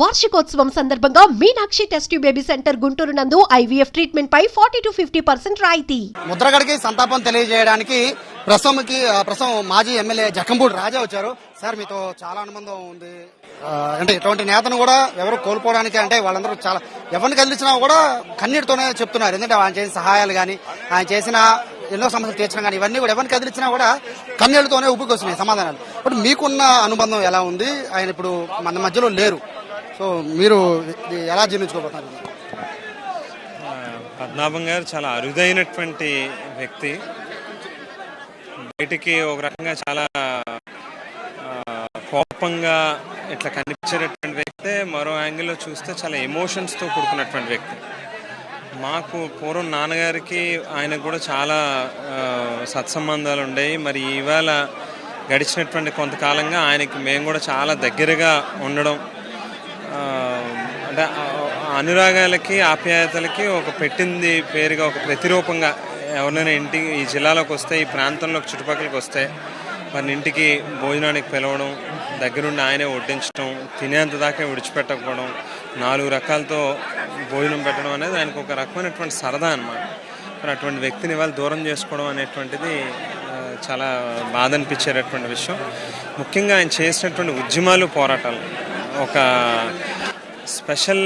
వార్షికోత్సవం సందర్భంగా Meenakshi test baby centre Guntur నందు IVF ట్రీట్మెంట్ పై 40 to 50% రాయితీ. ముద్రగడకి సంతాపం తెలియజేయడానికి ప్రస్తుతం మాజీ ఎమ్మెల్యే జక్కంపూడి రాజా వచ్చారు. సార్, మీతో చాలా అనుబంధం ఉంది. అంటే ఇటువంటి నేతను కూడా ఎవరు కోల్పోవడానికి, అంటే వాళ్ళందరూ చాలా ఎవరిని కదిలించినా కూడా కన్నీటితోనే చెప్తున్నారు. ఎందుకంటే ఆయన చేసిన సహాయాలు కానీ, ఆయన చేసిన ఎన్నో సమస్యలు తీర్చడం కానీ, ఇవన్నీ కూడా ఎవరిని కదిలించినా కూడా కన్నీళ్లతోనే ఉప్పుకొస్తున్నాయి సమాధానాలు. బట్ మీకున్న అనుబంధం ఎలా ఉంది? ఆయన ఇప్పుడు మన మధ్యలో లేరు. సో మీరు ఎలా జీర్ణించుకోబోతున్నారు? పద్మనాభం గారు చాలా అరుదైనటువంటి వ్యక్తి. బయటికి ఒక రకంగా చాలా కోపంగా ఇట్లా కనిపించేటటువంటి వ్యక్తే, మరో యాంగిల్లో చూస్తే చాలా ఎమోషన్స్తో కూడుకున్నటువంటి వ్యక్తి. మాకు పూర్వం నాన్నగారికి ఆయనకు కూడా చాలా సత్సంబంధాలు ఉండేవి. మరి ఇవాళ గడిచినటువంటి కొంతకాలంగా ఆయనకి మేము కూడా చాలా దగ్గరగా ఉండడం, అంటే అనురాగాలకి ఆప్యాయతలకి ఒక పెట్టింది పేరుగా, ఒక ప్రతిరూపంగా ఎవరైనా ఇంటికి ఈ జిల్లాలోకి వస్తే, ఈ ప్రాంతంలోకి చుట్టుపక్కలకి వస్తే వారిని ఇంటికి భోజనానికి పిలవడం, దగ్గరుండి ఆయనే వడ్డించడం, తినేంత దాకా విడిచిపెట్టకపోవడం, 4 రకాలతో భోజనం పెట్టడం అనేది ఆయనకు ఒక రకమైనటువంటి సరదా అన్నమాట. మరి అటువంటి వ్యక్తిని ఇవాళ దూరం చేసుకోవడం అనేటువంటిది చాలా బాధ అనిపించేటటువంటి విషయం. ముఖ్యంగా ఆయన చేసినటువంటి ఉద్యమాలు, పోరాటాలు ఒక స్పెషల్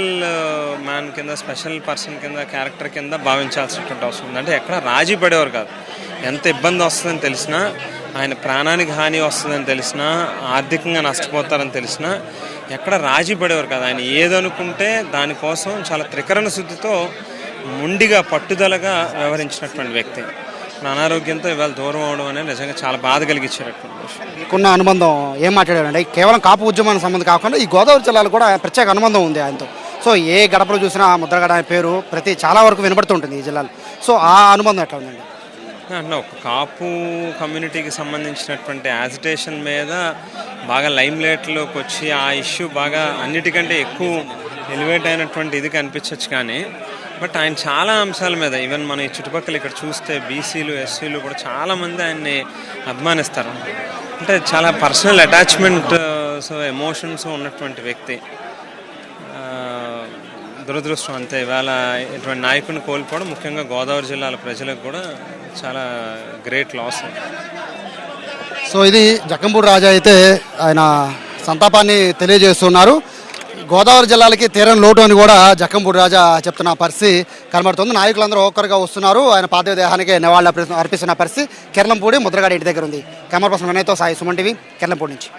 మ్యాన్ కింద, స్పెషల్ పర్సన్ కింద, క్యారెక్టర్ కింద భావించాల్సినటువంటి అవసరం ఉంది. అంటే ఎక్కడ రాజీ పడేవారు కాదు. ఎంత ఇబ్బంది వస్తుందని తెలిసినా, ఆయన ప్రాణానికి హాని వస్తుందని తెలిసినా, ఆర్థికంగా నష్టపోతారని తెలిసినా ఎక్కడ రాజీ పడేవారు కాదు. ఆయన ఏదనుకుంటే దానికోసం చాలా త్రికరణ శుద్ధితో, మొండిగా, పట్టుదలగా వ్యవహరించినటువంటి వ్యక్తి. అనారోగ్యంతో ఇవాళ దూరం అవడం అనేది నిజంగా చాలా బాధ కలిగించేటటువంటి విషయం. మీకున్న అనుబంధం ఏం మాట్లాడారంటే, కేవలం కాపు ఉద్యమానికి సంబంధం కాకుండా ఈ గోదావరి జిల్లాలో కూడా ప్రత్యేక అనుబంధం ఉంది ఆయనతో. సో ఏ గడపలో చూసినా ముద్రగడ అనే పేరు చాలా వరకు వినబడుతుంటుంది ఈ జిల్లాలో. సో ఆ అనుబంధం ఎట్లా ఉందండి? అంటే ఒక కాపు కమ్యూనిటీకి సంబంధించినటువంటి యాజిటేషన్ మీద బాగా లైమ్ లైట్లోకి వచ్చి ఆ ఇష్యూ బాగా అన్నిటికంటే ఎక్కువ ఎలివేట్ అయినటువంటి ఇది కనిపించవచ్చు. కానీ బట్ ఆయన చాలా అంశాల మీద, ఈవెన్ మన ఈ చుట్టుపక్కల ఇక్కడ చూస్తే బీసీలు, ఎస్సీలు కూడా చాలామంది ఆయన్ని అభిమానిస్తారు. అంటే చాలా పర్సనల్ అటాచ్మెంట్, సో ఎమోషన్స్ ఉన్నటువంటి వ్యక్తి. దురదృష్టం అంతే ఇవాళ ఇటువంటి నాయకుని కోల్పోవడం, ముఖ్యంగా గోదావరి జిల్లాల ప్రజలకు కూడా చాలా గ్రేట్ లాస్. సో ఇది జక్కంపూడి రాజా అయితే ఆయన సంతాపాన్ని తెలియజేస్తున్నారు. గోదావరి జిల్లాలకి తీరని లోటు అని కూడా జక్కంపూడి రాజా చెప్తున్న పరిస్థితి కనబడుతుంది. నాయకులందరూ ఒక్కరుగా వస్తున్నారు. ఆయన పార్థివ దేహానికి నివాళులు అర్పిస్తున్న పరిస్థితి కిర్లంపూడి ముద్రగడ ఇంటి దగ్గర ఉంది. కెమెరా పర్సన్ వినయ్తో సాయి, సుమన్ టీవీ, కిర్లంపూడి నుంచి.